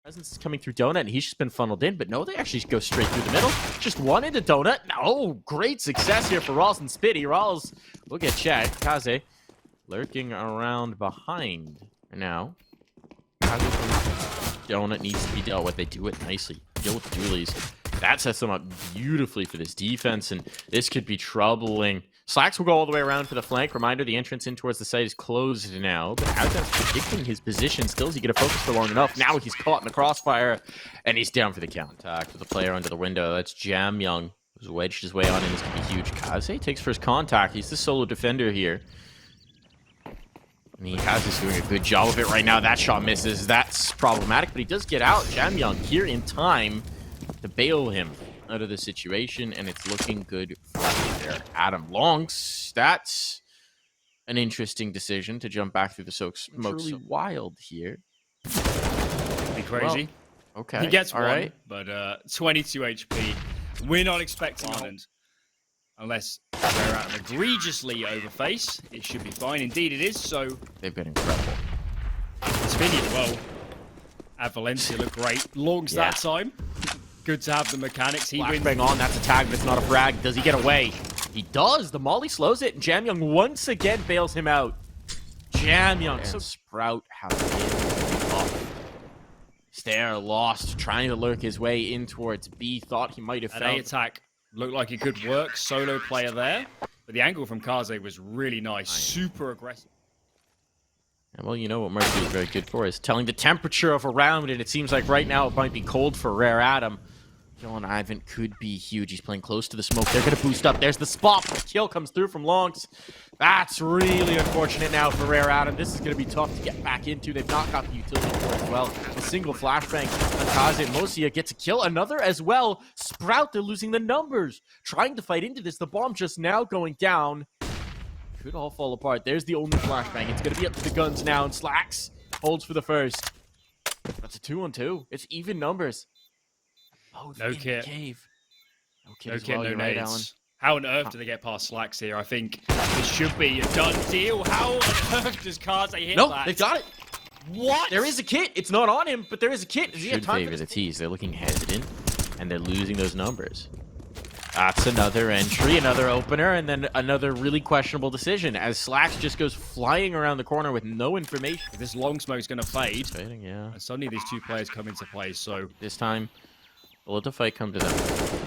Presence is coming through Donut, and he's just been funneled in, but no, they actually go straight through the middle. Just one into Donut. Oh, great success here for Rawls and Spitty. Rawls will get checked. Kaze lurking around behind now. Donut needs to be dealt with. They do it nicely. Deal with dualies. That sets them up beautifully for this defense, and this could be troubling. Slacks will go all the way around for the flank. Reminder, the entrance in towards the site is closed now. But as that's predicting his position, still is he going to focus for long enough? Now he's caught in the crossfire, and he's down for the contact with the player under the window. That's Jam Young, who's wedged his way on in. This could be huge. Kaze takes first contact. He's the solo defender here. And he has this doing a good job of it right now. That shot misses. That's problematic, but he does get out. Jam Young here in time to bail him out of the situation, and it's looking good for there. Adam lauNX, that's an interesting decision to jump back through the smoke. Truly wild here. Be crazy. Well, okay. He gets all one, right. but 22 HP. We're not expecting Ireland. Unless they're at an egregiously overface, it should be fine. Indeed it is, so... They've been incredible. Spinny as well. At Valencia look great. lauNX that time. Good to have the mechanics. He wins. Bang on, that's a tag, but it's not a frag. Does he get away? He does. The molly slows it, and Jam Young once again bails him out. Jam Young. So Sprout has been up. Stare lost, trying to lurk his way in towards B. Thought he might have found... A attack looked like it could work. Solo player there. But the angle from Kaze was really nice. Super aggressive. And well, you know what Mercy is very good for is telling the temperature of a round, and it seems like right now it might be cold for Rare Adam. Dylan Ivan could be huge. He's playing close to the smoke. They're going to boost up. There's the spot. The kill comes through from lauNX. That's really unfortunate now for Rare Adam. This is going to be tough to get back into. They've not got the utility for it as well. A single flashbang on Kaze. Mosia gets a kill. Another as well. Sprout, they're losing the numbers. Trying to fight into this. The bomb just now going down. Could all fall apart. There's the only flashbang. It's going to be up to the guns now, and Slacks holds for the first. That's a 2-on-2. It's even numbers. Both no kit. Cave. No kit no as kit, well. no You're nades. right, Alan. How on earth do they get past Slacks here? I think this should be a done deal. How on earth does Kaze hit no, that? They've got it. What? There is a kit. It's not on him, but there is a kit. Does he have Should time favor the tease. They're looking hesitant, and they're losing those numbers. That's another entry, another opener, and then another really questionable decision as Slacks just goes flying around the corner with no information. If this long smoke's going to fade, Fading, yeah. and suddenly these two players come into play, so... This time, we'll let the fight come to them.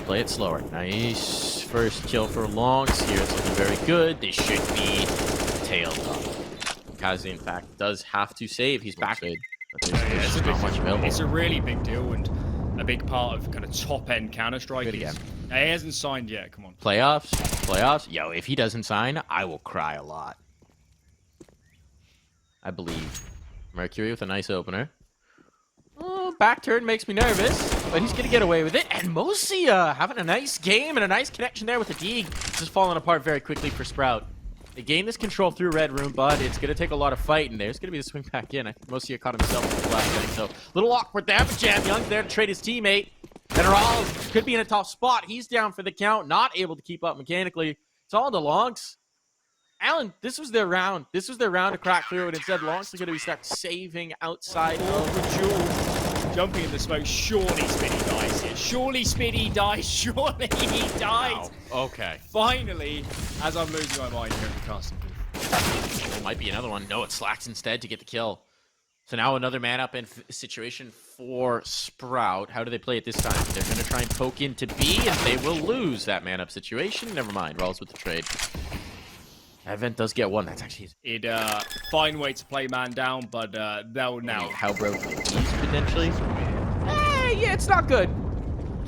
Play it slower. Nice first kill for lauNX here. It's looking very good. They should be tailed up. Kaze, in fact, does have to save. He's back. But there's not much available. It's a really big deal and a big part of kind of top-end Counter-Strike. Good again. He hasn't signed yet, come on. Playoffs. Yo, if he doesn't sign, I will cry a lot. I believe. Mercury with a nice opener. Oh, back turn makes me nervous, but he's going to get away with it. And Mosia having a nice game and a nice connection there with the Deeg. Just falling apart very quickly for Sprout. They gain this control through Red Room, but it's going to take a lot of fight, and there's going to be the swing back in. I think Mosia caught himself with the last thing, so a little awkward there, but Jam Young's there to trade his teammate. And Rawls could be in a tough spot. He's down for the count, not able to keep up mechanically. It's all to lauNX. Alan, this was their round. This was their round to crack through, and instead lauNX is going to be stuck saving outside of the jewel. Jumping in the smoke, surely Spitty dies here. Surely Spitty dies. Surely he dies. Wow. Okay. Finally, as I'm losing my mind here at the casting booth. There might be another one. No, it Slacks instead to get the kill. So now another man-up situation for Sprout. How do they play it this time? They're going to try and poke into B, and they will lose that man-up situation. Never mind. Rawls with the trade. Event does get one. That's actually... It fine way to play man down, but they'll now... How broken he's potentially? Yeah, it's not good.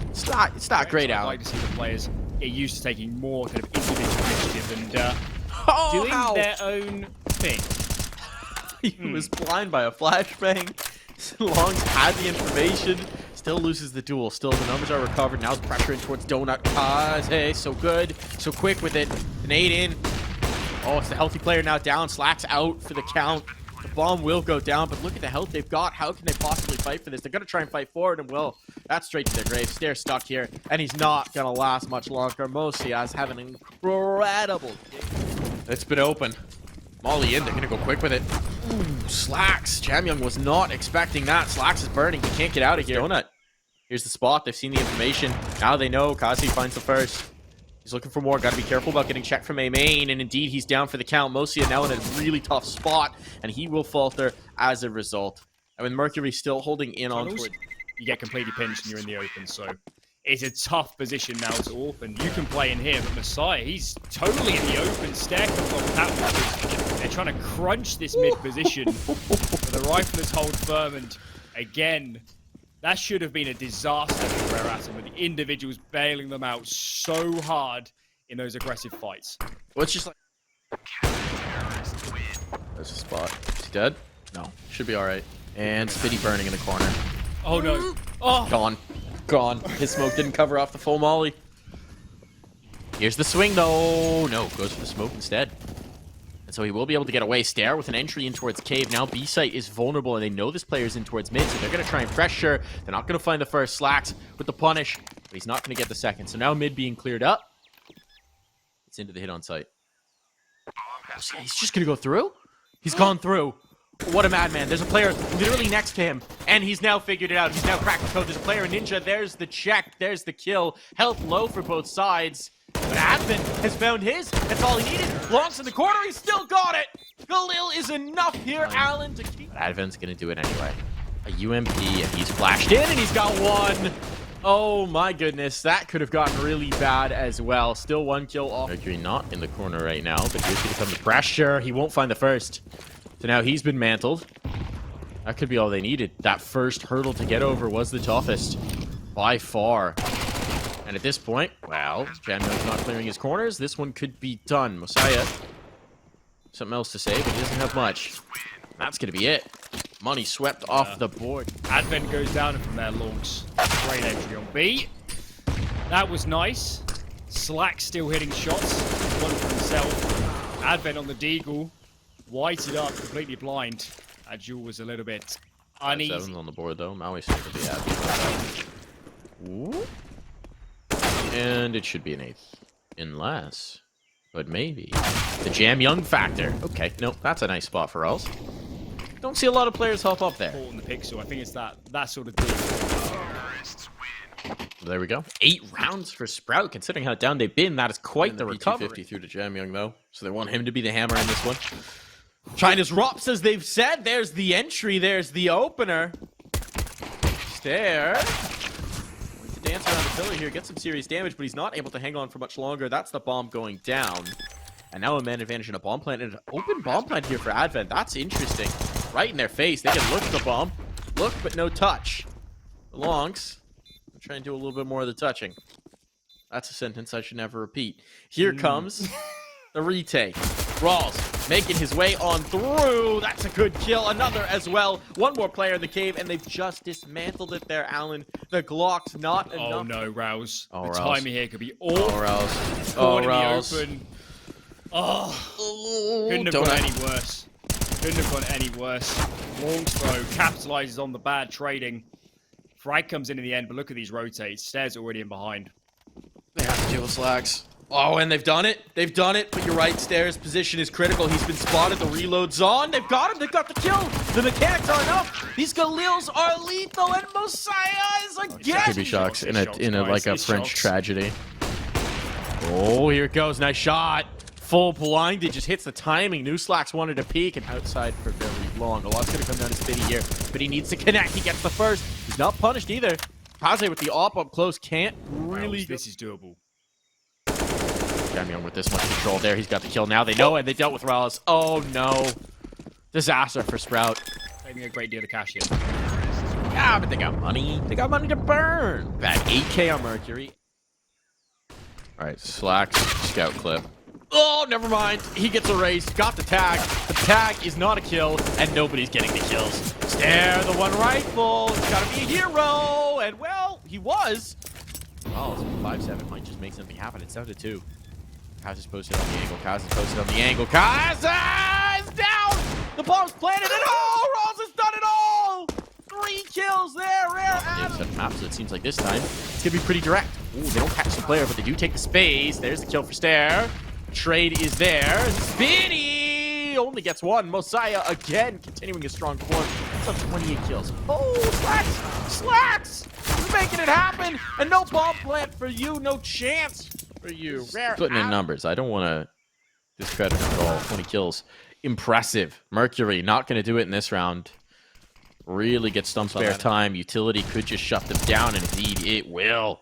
It's not great, I'd Alan. like to see the players get used to taking more kind of individual initiative and doing their own thing. He was blind by a flashbang. lauNX had the information. Still loses the duel. Still, the numbers are recovered. Now it's pressure in towards Donut. Kaze, so good. So quick with it. Nade in. Oh, it's the healthy player now down. Slacks out for the count. The bomb will go down, but look at the health they've got. How can they possibly fight for this? They're going to try and fight forward, and will. That's straight to their grave. Stare stuck here, and he's not going to last much longer. Mosia's having an incredible game. It's been open. Molly in. They're going to go quick with it. Slacks. Jamyoung was not expecting that. Slacks is burning. He can't get out of here. Donut. Here's the spot. They've seen the information. Now they know. Kazi finds the first. He's looking for more. Got to be careful about getting checked from A main. And indeed, he's down for the count. Mosia now in a really tough spot. And he will falter as a result. I mean, Mercury still holding in on towards... You get completely pinched and you're in the open, so it's a tough position now to open. You can play in here, but Messiah, he's totally in the open. Stair comes off that. They're trying to crunch this mid position, but the riflers hold firm, and again, that should have been a disaster for Rare Atom, with the individuals bailing them out so hard in those aggressive fights. Well, it's just like... There's a spot. Is he dead? No. Should be alright. And Spitty burning in the corner. Oh no. Oh! Gone. Gone. His smoke didn't cover off the full molly. Here's the swing, though. No, goes for the smoke instead. And so he will be able to get away. Stair with an entry in towards cave. Now B-site is vulnerable, and they know this player's in towards mid, so they're going to try and pressure. They're not going to find the first. Slacks with the punish, but he's not going to get the second. So now mid being cleared up. It's into the hit on site. He's just going to go through? He's gone through. What a madman. There's a player literally next to him, and he's now figured it out. He's now cracked the code. There's a player in Ninja. There's the check. There's the kill. Health low for both sides. But Advent has found his. That's all he needed. Longs in the corner. He still got it. Galil is enough here, Alan, to keep... But Advent's going to do it anyway. A UMP, and he's flashed in, and he's got one. Oh, my goodness. That could have gotten really bad as well. Still one kill off. Mercury not in the corner right now, but here's going to come the pressure. He won't find the first. So now he's been mantled. That could be all they needed. That first hurdle to get over was the toughest. By far. And at this point, well, Jamyoung's not clearing his corners. This one could be done. Messiah, something else to say, but he doesn't have much. That's going to be it. Money swept off the board. Advent goes down, and from there, Longs. Great entry on B. That was nice. Slack still hitting shots. One for himself. Advent on the deagle. Whited up, completely blind. Jewel was a little bit uneasy. 7's on the board, though. Maui's going to be happy. Ooh. And it should be an 8th. Unless... But maybe. The Jamyoung factor. Okay, no, that's a nice spot for us. Don't see a lot of players hop up there. In the pixel. I think it's that sort of deal. There we go. 8 rounds for Sprout. Considering how down they've been, that is quite the recovery. 50 through to Jamyoung, though. So they want him to be the hammer in this one. China's Rops, as they've said. There's the entry. There's the opener. Stair. Going to dance around the pillar here. Get some serious damage, but he's not able to hang on for much longer. That's the bomb going down. And now a man advantage in a bomb plant. And an open bomb plant here for Advent. That's interesting. Right in their face. They can look at the bomb. Look, but no touch. The Longs. I'm trying to do a little bit more of the touching. That's a sentence I should never repeat. Here comes the retake. Rawls making his way on through. That's a good kill. Another as well. One more player in the cave, and they've just dismantled it there, Alan. The Glock's not enough. Oh, no, Rouse. Oh, the Rouse. timing here could be awful. Oh, Rouse. Caught Oh, Rouse. in the open. Oh, couldn't have gone any worse. Couldn't have gone any worse. Longs, though, capitalizes on the bad trading. Frag comes in the end, but look at these rotates. Stairs already in behind. They have to deal with Slacks. Oh, and they've done it. They've done it. But you're right, Stairs' position is critical. He's been spotted. The reload's on. They've got him. They've got the kill. The mechanics are enough. These Galils are lethal, and Messiah is again. Could be shocks in a like a French tragedy. Oh, here it goes. Nice shot. Full blinded. Just hits the timing. New Slacks wanted to peek and outside for very long. A lot's going to come down to Spitty here. But he needs to connect. He gets the first. He's not punished either. Kaze with the op up close can't really... This is doable. Jamyoung with this much control there. He's got the kill now. They know, and they dealt with Rallis. Oh, no. Disaster for Sprout. Taking a great deal of cash here. Yeah, but they got money. They got money to burn. Bad 8K on Mercury. All right, Slacks scout clip. Oh, never mind. He gets erased. Got the tag. The tag is not a kill, and nobody's getting the kills. Stair, the one rifle. He's got to be a hero. And, well, he was. Oh, so 5-7 might just make something happen. It's down to 2. Kaz is posted on the angle. Kaz is posted on the angle. Kaz is down. The bomb's planted. And oh, Rawls has done it all. 3 kills there. Rare Adam. Set map, so it seems like this time it's going to be pretty direct. Ooh, they don't catch the player, but they do take the space. There's the kill for Stair. Trade is there. Spinny. only gets one. Mosiah again continuing his strong form. That's up 28 kills. Oh, Slacks! You're making it happen, and no bomb plant for you, no chance for you. Putting in numbers. I don't want to discredit him at all. 20 kills. Impressive. Mercury not going to do it in this round. Really get some spare time. Utility could just shut them down, and indeed it will.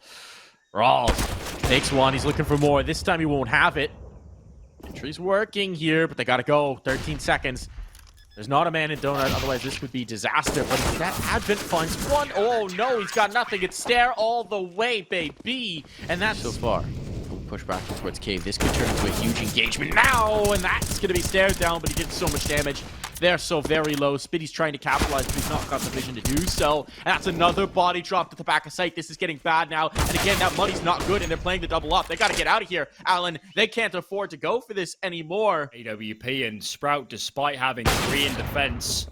Rawls takes one. He's looking for more. This time he won't have it. Entry's working here, but they got to go. 13 seconds. There's not a man in donut, otherwise this would be disaster. But that Advent finds one. Oh no, he's got nothing. It's Stare all the way, baby. And that's so far. Push back towards Cave. This could turn into a huge engagement now, and that's going to be Stare down, but he did so much damage. They're so very low. Spitty's trying to capitalize, but he's not got the vision to do so. And that's another body dropped at the back of sight. This is getting bad now. And again, that money's not good, and they're playing the double up. They got to get out of here, Alan. They can't afford to go for this anymore. AWP and Sprout, despite having 3 in defense,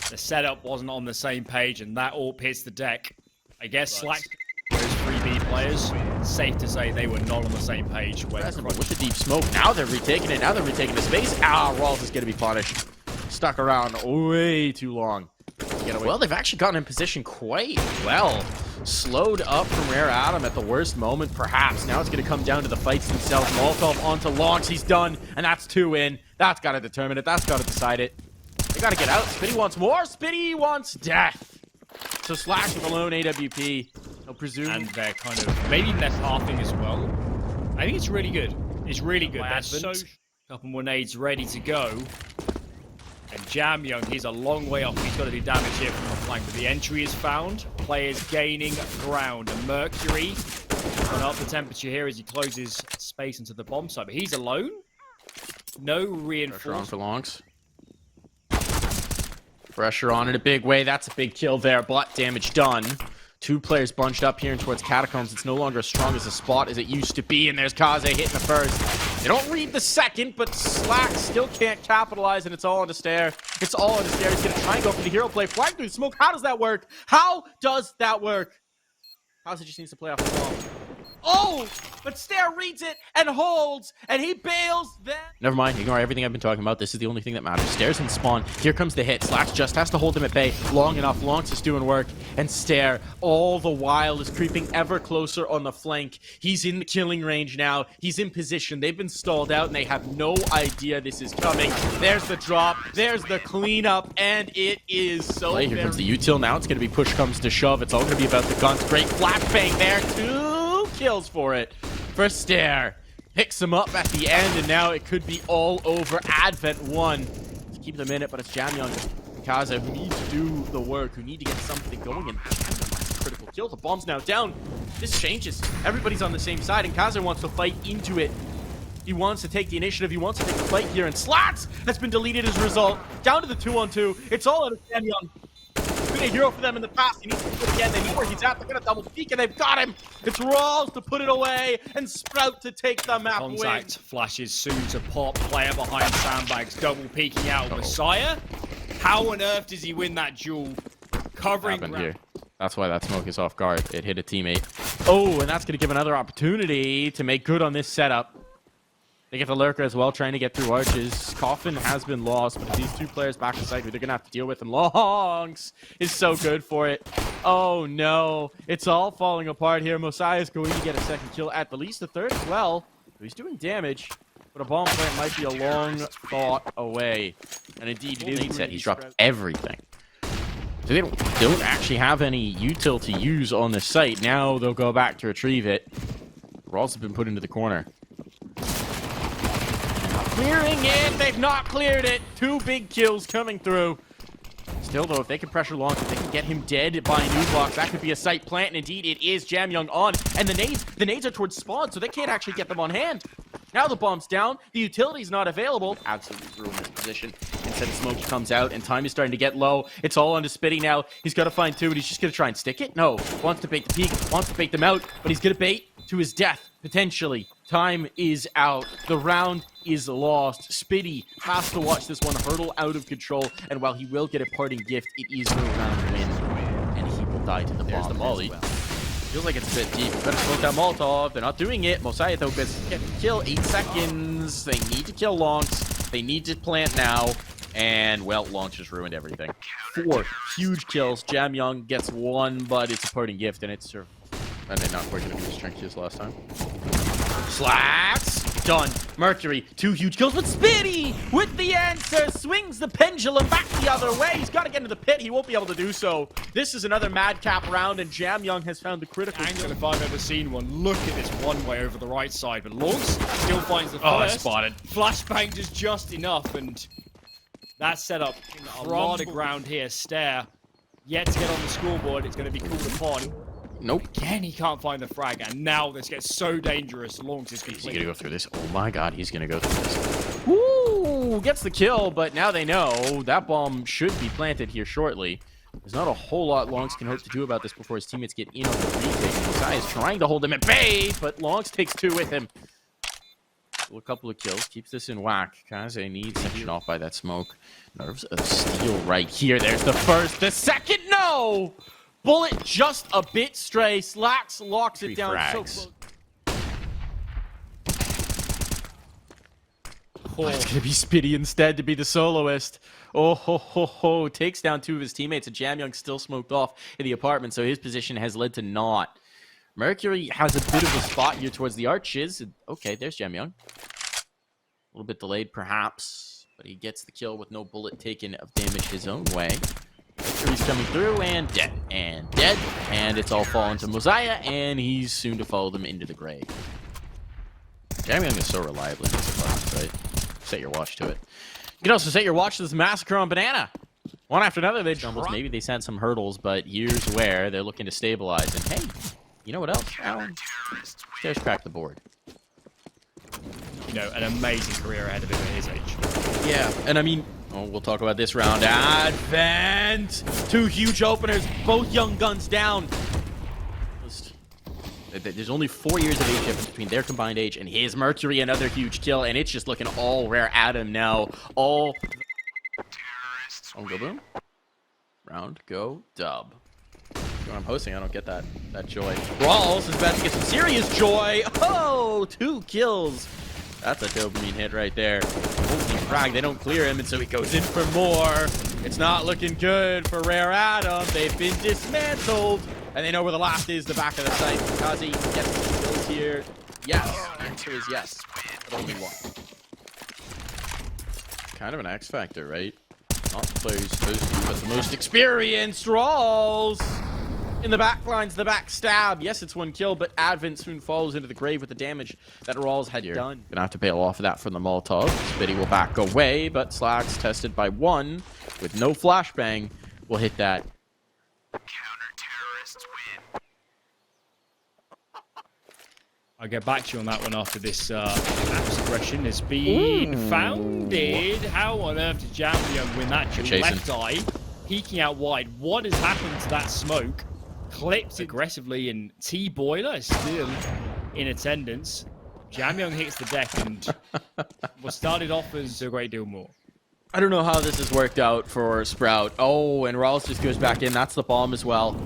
the setup wasn't on the same page, and that all hits the deck. I guess Slack, those 3B players, safe to say they were not on the same page. With the deep smoke, now they're retaking it. Now they're retaking the space. Rawls is going to be punished. Stuck around way too long. Well, they've actually gotten in position quite well. Slowed up from Rare Adam at the worst moment, perhaps. Now it's going to come down to the fights themselves. Molotov onto lauNX. He's done, and that's 2 in. That's got to determine it. That's got to decide it. They got to get out. Spitty wants more. Spitty wants death. So Slash with a lone AWP. I'll presume. And they're kind of, maybe they're pathing as well. I think it's really good. It's really good. That's so... Couple more nades ready to go. And Jamyoung, he's a long way off. He's got to do damage here from the flank. But the entry is found. Players gaining ground. And Mercury going up the temperature here as he closes space into the bomb site. But he's alone. No reinforcement. Pressure on for LauNX. Pressure on in a big way. That's a big kill there. But damage done. 2 players bunched up here and towards Catacombs. It's no longer as strong as a spot as it used to be. And there's Kaze hitting the first. They don't read the second, but Slack still can't capitalize, and it's all on the Stare. It's all on the Stare. He's going to try and go for the hero play. Flag through the smoke. How does that work? How does that work? Kaze just needs to play off the ball. Oh, but Stare reads it and holds, and he bails then. Never mind, ignore everything I've been talking about. This is the only thing that matters. Stare's in spawn. Here comes the hit. Slash just has to hold him at bay long enough. LauNX is doing work, and Stare all the while is creeping ever closer on the flank. He's in the killing range now. He's in position. They've been stalled out, and they have no idea this is coming. There's the drop. There's the cleanup, and it is so Here comes the util now. It's going to be push comes to shove. It's all going to be about the guns. Great flashbang there. 2 kills for it. First Stare picks him up at the end, and now it could be all over. Advent 1 to keep them in it, but it's Jamyoung and Kaze who need to do the work, who need to get something going, and critical kill. The bomb's now down. This changes. Everybody's on the same side, and Kaze wants to fight into it. He wants to take the initiative. He wants to take the fight here, and Slats has been deleted as a result. Down to the 2-on-2. It's all out of Jamyoung. Been a hero for them in the past. He needs to do it again. They know where he's at. They're going to double peek, and they've got him. It's Rawls to put it away, and Sprout to take the map win. Contact flashes soon to pop. Player behind sandbags, double peeking out. Messiah? How on earth does he win that duel? Covering ground. Here. That's why that smoke is off guard. It hit a teammate. Oh, and that's going to give another opportunity to make good on this setup. They get the lurker as well, trying to get through arches. Coffin has been lost, but these 2 players back inside who they're going to have to deal with, and LauNX is so good for it. Oh no, it's all falling apart here. Mosiah is going to get a 2nd kill, at the least a 3rd as well. He's doing damage, but a bomb plant might be a long thought away. And indeed, it is. He's dropped everything. So they don't actually have any util to use on the site. Now they'll go back to retrieve it. Rawls have been put into the corner. Clearing it. They've not cleared it. 2 big kills coming through. Still, though, if they can pressure LauNX, if they can get him dead by new blocks, that could be a site plant. And indeed, it is Jamyoung on. And the nades are towards spawn, so they can't actually get them on hand. Now the bomb's down. The utility's not available. Absolutely ruined this position. Instead, smoke comes out, and time is starting to get low. It's all onto Spitty now. He's got to find 2, and he's just going to try and stick it. No. Wants to bait the peak. Wants to bait them out, but he's going to bait to his death, potentially. Time is out. The round is lost. Spitty has to watch this one hurtle out of control, and while he will get a parting gift, it is no round win, and he will die to the bomb. There's the molly. Well. Feels like it's a bit deep. Better smoke that Molotov. They're not doing it. Mosiah, though, gets the kill. 8 seconds. They need to kill LauNX. They need to plant now. And, well, launch just ruined everything. 4 huge kills. Jam Young gets 1, but it's a parting gift, and it's... And they're not quite going to be as strengthy as last time. Slacks! Done. Mercury, 2 huge kills, but Spitty with the answer swings the pendulum back the other way. He's got to get into the pit. He won't be able to do so. This is another madcap round, and Jam Young has found the critical Angle if I've ever seen one. Look at this one-way over the right side, but lauNX still finds the first. Oh, I spotted. Flashbang just enough, and that set up a lot of ground here. Stare yet to get on the scoreboard. It's going to be called upon. Nope. Again, he can't find the frag, and now this gets so dangerous. lauNX is Is he complete. gonna go through this? Oh my god, he's gonna go through this. Woo! Gets the kill, but now they know that bomb should be planted here shortly. There's not a whole lot lauNX can hope to do about this before his teammates get in on the retake. Messiah is trying to hold him at bay, but lauNX takes 2 with him. A couple of kills, keeps this in whack. Kaze needs section off by that smoke. Nerves of steel right here. There's the first, the second, no! Bullet just a bit stray. Slacks locks it down so close. Oh, it's gonna be Spitty instead to be the soloist. Oh ho ho ho! Takes down 2 of his teammates, and Jam Young still smoked off in the apartment, so his position has led to naught. Mercury has a bit of a spot here towards the arches. Okay, there's Jam Young. A little bit delayed, perhaps, but he gets the kill with no bullet taken of damage his own way. Mercury's coming through, and dead, and it's all fallen to Mosiah, and he's soon to follow them into the grave. Jam Young is so reliable in this apartment, right? Set your watch to it. You can also set your watch to this massacre on Banana. One after another, they jumbles. Maybe they sent some hurdles, but here's where they're looking to stabilize. And hey, you know what else, Alan? Stairs crack the board. You know, an amazing career ahead of him at his age. Yeah, and I mean, oh, we'll talk about this round. Advent! 2 huge openers, both young guns down. There's only 4 years of age difference between their combined age and his. Mercury, another huge kill, and it's just looking all rare Adam now. All... Oh, go boom. Round, go, dub. When I'm hosting, I don't get that joy. Rawls is about to get some serious joy. Oh, 2 kills. That's a dopamine hit right there. Holy frag, they don't clear him, and so he goes in for more. It's not looking good for Rare Adam. They've been dismantled. And they know where the last is, the back of the site. Kazi gets the kills here. Yes. The answer is yes. But only 1. Kind of an X factor, right? Not the player who's supposed to, but the most experienced. Rawls in the back lines, the back stab. Yes, it's 1 kill, but Advent soon falls into the grave with the damage that Rawls had done. Gonna have to bail off of that from the Molotov. Spitty will back away, but Slacks tested by 1 with no flashbang will hit that. I'll get back to you on that one after this App's aggression has been founded. How on earth did Jam Young win that duel? Left eye, peeking out wide. What has happened to that smoke? Clipped aggressively, and T-Boiler is still in attendance. Jam Young hits the deck, and what started off as a great deal more. I don't know how this has worked out for Sprout. Oh, and Rawls just goes back in. That's the bomb as well.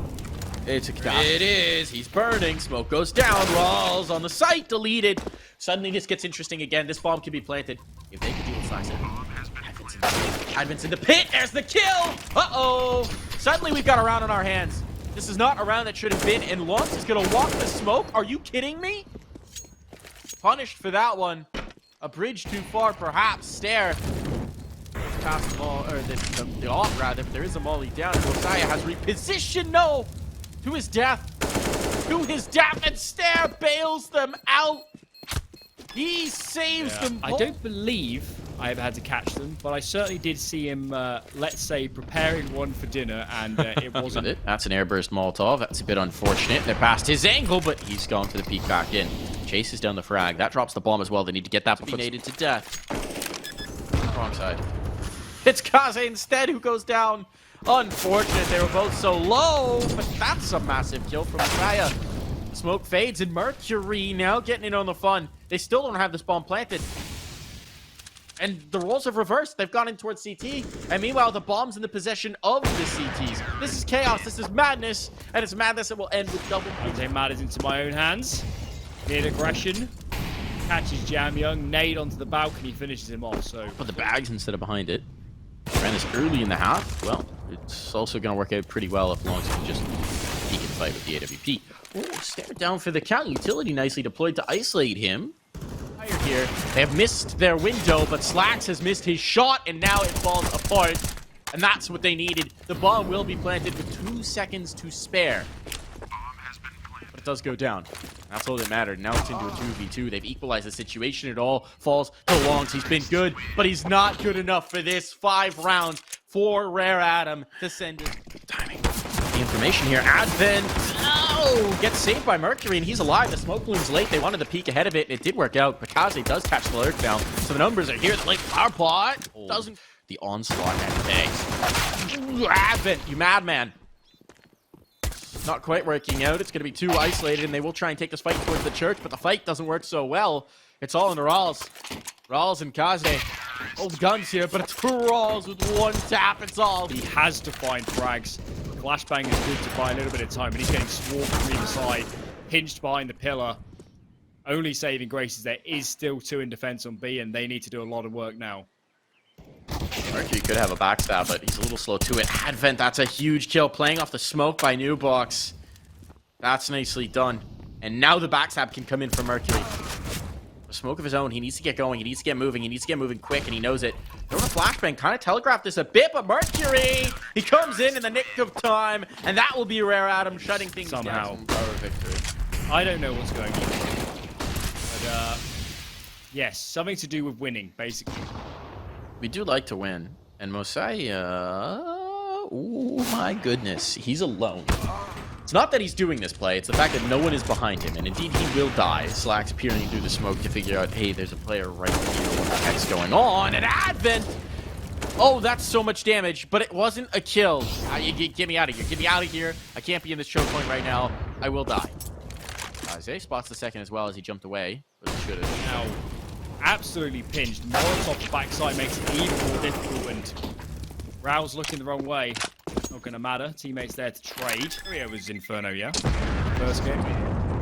It's a catastrophe. It is. He's burning. Smoke goes down. Rawls on the site. Deleted. Suddenly this gets interesting again. This bomb can be planted. If they could do what Slack said. Advent's in the pit. There's the kill. Uh-oh. Suddenly we've got a round on our hands. This is not a round that should have been. And lauNX is going to walk the smoke. Are you kidding me? Punished for that one. A bridge too far, perhaps. Stare. Past the ball, or the off rather. But there is a molly down. And Mosiah has repositioned. No. To his death. To his death, and Stare bails them out. He saves them. I don't believe I ever had to catch them, but I certainly did see him, let's say, preparing one for dinner, and it wasn't it. That's an airburst Molotov. That's a bit unfortunate. They're past his angle, but he's gone for the peek back in. Chases down the frag. That drops the bomb as well. They need to get that before naded to death. Wrong side. It's Kaze instead who goes down. Unfortunate, they were both so low, but that's a massive kill from Mosiah. Smoke fades, and Mercury now getting in on the fun. They still don't have this bomb planted. And the roles have reversed. They've gone in towards CT. And meanwhile, the bomb's in the possession of the CTs. This is chaos. This is madness. And it's madness that will end with double. I'll take matters into my own hands. Mid aggression. catches Jam Young, nade onto the balcony, finishes him off. So Put the bags instead of behind it. Ran this early in the half. Well, it's also going to work out pretty well if LauNX can just peek and fight with the AWP. Oh, stare down for the count. Utility nicely deployed to isolate him. Here, they have missed their window, but Slacks has missed his shot, and now it falls apart. And that's what they needed. The bomb will be planted with 2 seconds to spare. But it does go down. That's all that mattered. Now it's into a 2v2. They've equalized the situation. It all falls to LauNX. He's been good, but he's not good enough for this. 5 rounds for Rare Adam to send it. Timing. The information here. Advent. Oh, gets saved by Mercury, and he's alive. The smoke balloon's late. They wanted to peek ahead of it, and it did work out. Kaze does catch the lurk down. So the numbers are here. The late power plot doesn't. The onslaught and bang. Advent, you madman. Not quite working out. It's going to be 2 isolated, and they will try and take this fight towards the church, but the fight doesn't work so well. It's all in Rawls. Rawls and Kaze. Old guns here, but it's Rawls with 1 tap. It's all. He has to find frags. Flashbang is good to buy a little bit of time, but he's getting swarmed from either side. Pinched behind the pillar. Only saving grace is there is still 2 in defense on B, and they need to do a lot of work now. Mercury could have a backstab, but he's a little slow to it. Advent, that's a huge kill. Playing off the smoke by Newbox. That's nicely done. And now the backstab can come in from Mercury. The smoke of his own. He needs to get going. He needs to get moving. He needs to get moving quick, and he knows it. Throwing a flashbang. Kind of telegraphed this a bit, but Mercury, he comes in the nick of time, and that will be Rare Adam shutting things Somehow. down. Power victory. I don't know what's going on. But, yes, something to do with winning, basically. We do like to win. And Mosiah, oh my goodness, he's alone. It's not that he's doing this play, it's the fact that no one is behind him, and indeed he will die. Slacks peering through the smoke to figure out, hey, there's a player right here, what the heck's going on? And Advent! Oh, that's so much damage, but it wasn't a kill. Get me out of here, get me out of here. I can't be in this choke point right now. I will die. Kaze spots the second as well as he jumped away, but he should have. Now, absolutely pinched. Molotov backside makes it even more difficult, and Rao's looking the wrong way. Not going to matter. Teammates there to trade. Rio was Inferno, yeah? First game.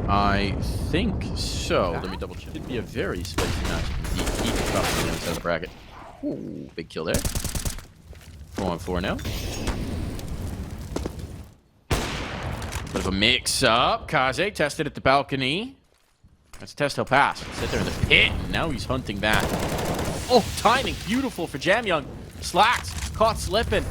I think so. Let me double check. It'd be a very spicy match. He can drop the inside of the bracket. Ooh, big kill there. 4-on-4 now. Bit of a mix-up. Kaze tested at the balcony. That's a test he'll pass. Sit there in the pit, and now he's hunting that. Oh, timing. Beautiful for Jam Young. Slacks. Caught slipping.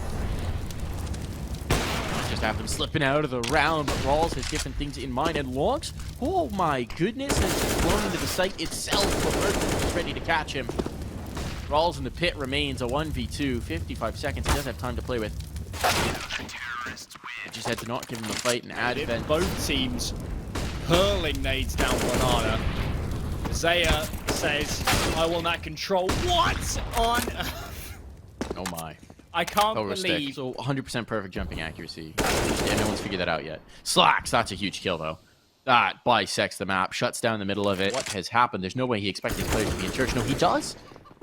Just have him slipping out of the round, but Rawls has different things in mind. And LauNX, oh my goodness, has flown into the site itself, but Mercury is ready to catch him. Rawls in the pit remains a 1v2. 55 seconds. He does have time to play with. Just had to not give him a fight and Advent. Both teams hurling nades down Banana. Zaya says, I want that control. What on? Oh my. I can't Over believe. stick. So 100% perfect jumping accuracy. And no one's figured that out yet. Slacks, that's a huge kill though. That bisects the map, shuts down the middle of it. What has happened? There's no way he expects these players to be in church. No, he does.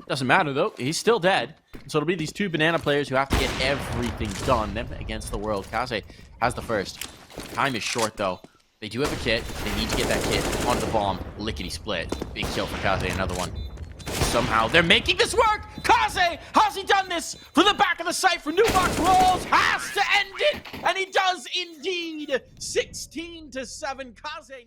Doesn't matter though. He's still dead. So it'll be these 2 banana players who have to get everything done. Them against the world. Kaze has the first. Time is short though. They do have a kit. They need to get that kit onto the bomb. Lickety split. Big kill for Kaze. Another one. Somehow they're making this work. Kaze, how's he done this? From the back of the site for Newbox. Rawls has to end it. And he does indeed. 16-7. Kaze.